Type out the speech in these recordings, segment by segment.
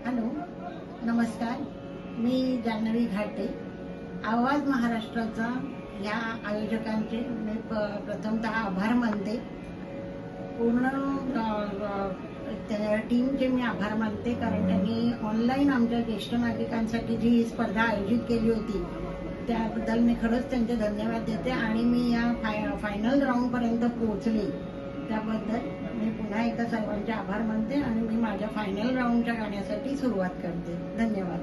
Hello, नमस्कार. मी जान्हवी घाटे. आवाज महाराष्ट्राचा ह्या आयोजकांचे मी प्रथमतः आभार मानते. पूर्ण टीमचे मी आभार मानते, कारण त्यांनी ऑनलाईन आमच्या ज्येष्ठ नागरिकांसाठी जी स्पर्धा आयोजित केली होती त्याबद्दल मी खरंच त्यांचे धन्यवाद देते. आणि मी या फायनल राऊंडपर्यंत पोहोचले त्याबद्दल मी पुन्हा एकदा सर्वांचे आभार मानते आणि मी माझ्या फायनल राऊंडच्या गाण्यासाठी सुरुवात करते. धन्यवाद.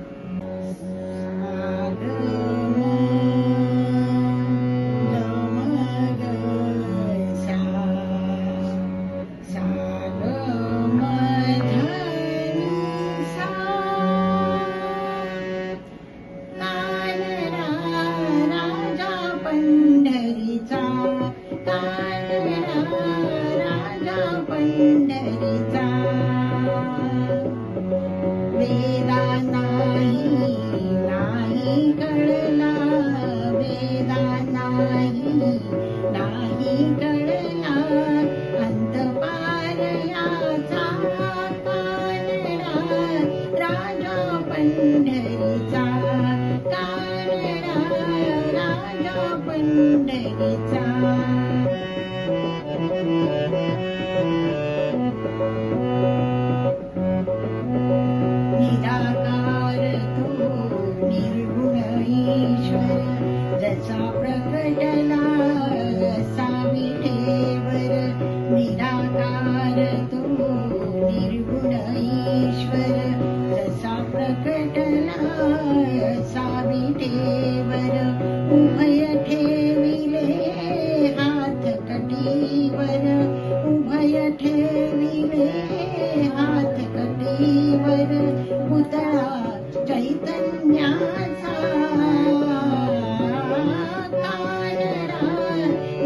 पंढरीचा वेदा नाही कळला, वेदा नाही कळला, अंत पार याचा कानडा राजा पंढरीचा, कानडा राजा पंढरीचा. निराकार तू निर्गुण ईश्वर, जसा प्रकटला असा विठेवर. निराकार तू निर्गुण ईश्वर, जसा प्रकटला असा विठेवर. उभय ठेविले हात कटीवर, उभय ठेविले हात कटीवर. पुतळा चैतन्याचा, कानडा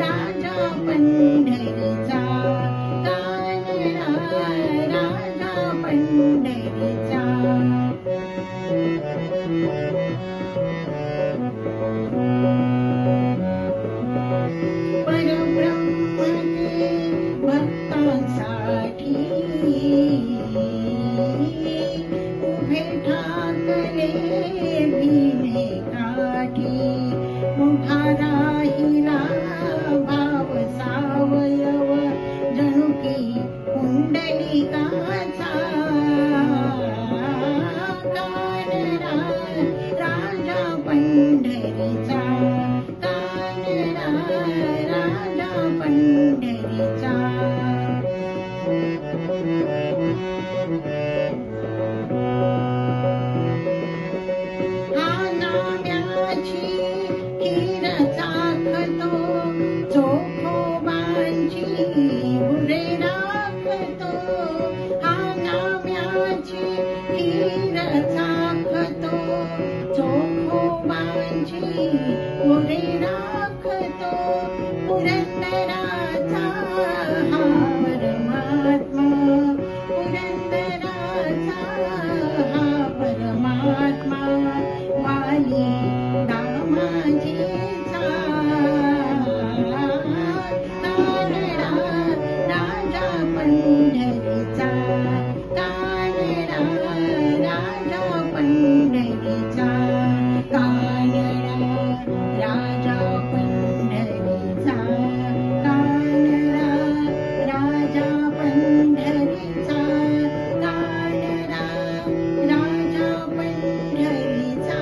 राजा पंढरीचा, कानडा राजा पंढरीचा. परब्रह्मने भक्तांसाठी उभे ठाकले भिने काठी. मोठा राहिला भाव सावयव, जणू की पुंडलिकाचा, कानडा राजा पंढरीचा, कानडा राजा पंढरीचा. हा नाम्याची खीर चाखतो, चोखोबांची गुरे राखतो. हा नाम्याची खीर चाखतो, चोखोबांची गुरे राखतो. पुरंदराचा हा परमात्मा, पुरंदराचा हा परमात्मा. वाली दामाजीचा, कानडा राजा पंढरीचा, कानडा राजा पंढरीचा, कानडा राजा पंढरीचा, कानडा राजा पंढरीचा, कानडा राजा पंढरीचा.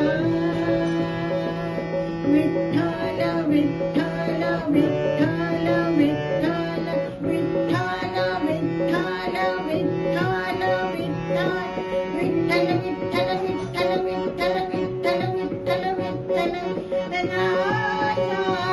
विठ्ठल विठ्ठल विठ्ठल विठ्ठल विठ्ठल विठ्ठल विठ्ठल विठ्ठल विठ्ठल विठ्ठल विठ्ठल विठ्ठल विठ्ठल विठ्ठल विठ्ठल राजा